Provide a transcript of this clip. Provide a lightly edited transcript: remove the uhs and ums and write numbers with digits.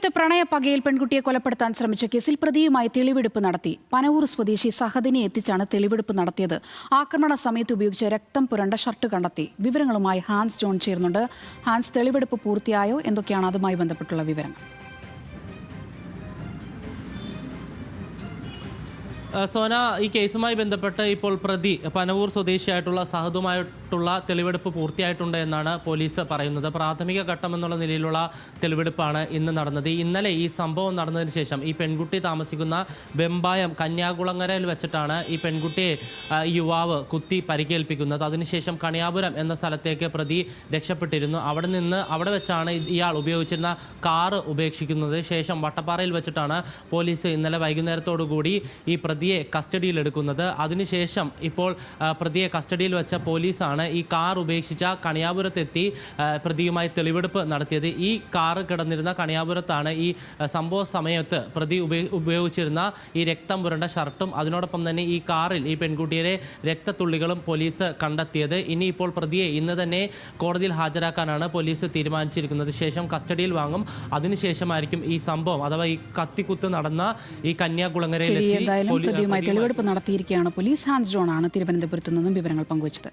കൊല്ലത്ത് പ്രണയപ്പകയിൽ പെൺകുട്ടിയെ കൊലപ്പെടുത്താൻ ശ്രമിച്ച കേസിൽ പ്രതിയുമായി തെളിവെടുപ്പ് നടത്തി. പനവൂർ സ്വദേശി സഹദിനെ എത്തിച്ചാണ് തെളിവെടുപ്പ് നടത്തിയത്. ആക്രമണ സമയത്ത് ഉപയോഗിച്ച രക്തം പുരണ്ട ഷർട്ട് കണ്ടെത്തി. വിവരങ്ങളുമായി ഹാൻസ് ജോൺ ചേരുന്നുണ്ട്. ഹാൻസ്, തെളിവെടുപ്പ് പൂർത്തിയായോ? എന്തൊക്കെയാണ് അതുമായി ബന്ധപ്പെട്ടുള്ള വിവരങ്ങൾ? സോന, ഈ കേസുമായി ബന്ധപ്പെട്ട് ഇപ്പോൾ പ്രതി പനവൂർ സ്വദേശിയായിട്ടുള്ള സഹദുമായിട്ടുള്ള തെളിവെടുപ്പ് പൂർത്തിയായിട്ടുണ്ട് എന്നാണ് പോലീസ് പറയുന്നത്. പ്രാഥമിക ഘട്ടം എന്നുള്ള നിലയിലുള്ള തെളിവെടുപ്പാണ് ഇന്ന് നടന്നത്. ഇന്നലെ ഈ സംഭവം നടന്നതിന് ശേഷം ഈ പെൺകുട്ടി താമസിക്കുന്ന വെമ്പായം കന്യാകുളങ്ങരയിൽ വെച്ചിട്ടാണ് ഈ പെൺകുട്ടിയെ യുവാവ് കുത്തി പരിക്കേൽപ്പിക്കുന്നത്. അതിനുശേഷം കണിയാപുരം എന്ന സ്ഥലത്തേക്ക് പ്രതി രക്ഷപ്പെട്ടിരുന്നു. അവിടെ വെച്ചാണ് ഇയാൾ ഉപയോഗിച്ചിരുന്ന കാറ് ഉപേക്ഷിക്കുന്നത്. ശേഷം വട്ടപ്പാറയിൽ വെച്ചിട്ടാണ് പോലീസ് ഇന്നലെ വൈകുന്നേരത്തോടു കൂടി ഈ പ്രതിയെ കസ്റ്റഡിയിലെടുക്കുന്നത്. അതിനുശേഷം ഇപ്പോൾ പ്രതിയെ കസ്റ്റഡിയിൽ വെച്ച പോലീസാണ് ഈ കാർ ഉപേക്ഷിച്ച കണിയാപുരത്തെത്തി പ്രതിയുമായി തെളിവെടുപ്പ് നടത്തിയത്. ഈ കാറ് കിടന്നിരുന്ന കണിയാപുരത്താണ് ഈ സംഭവ സമയത്ത് പ്രതി ഉപയോഗിച്ചിരുന്ന ഈ രക്തം പുരണ്ട ഷർട്ടും അതിനോടൊപ്പം തന്നെ ഈ കാറിൽ ഈ പെൺകുട്ടിയുടെ രക്തത്തുള്ളികളും പോലീസ് കണ്ടെത്തിയത്. ഇനിയിപ്പോൾ പ്രതിയെ ഇന്ന് തന്നെ കോടതിയിൽ ഹാജരാക്കാനാണ് പോലീസ് തീരുമാനിച്ചിരിക്കുന്നത്. ശേഷം കസ്റ്റഡിയിൽ വാങ്ങും. അതിനുശേഷമായിരിക്കും ഈ സംഭവം അഥവാ ഈ കത്തിക്കുത്ത് നടന്ന ഈ കന്യാകുളങ്ങരയിലെത്തി പ്രതിയുമായി തെളിവെടുപ്പ് നടത്തിയിരിക്കുകയാണ് പോലീസ്. ഹാൻസ് ജോൺ ആണ് തിരുവനന്തപുരത്തു നിന്നും വിവരങ്ങൾ പങ്കുവച്ചത്.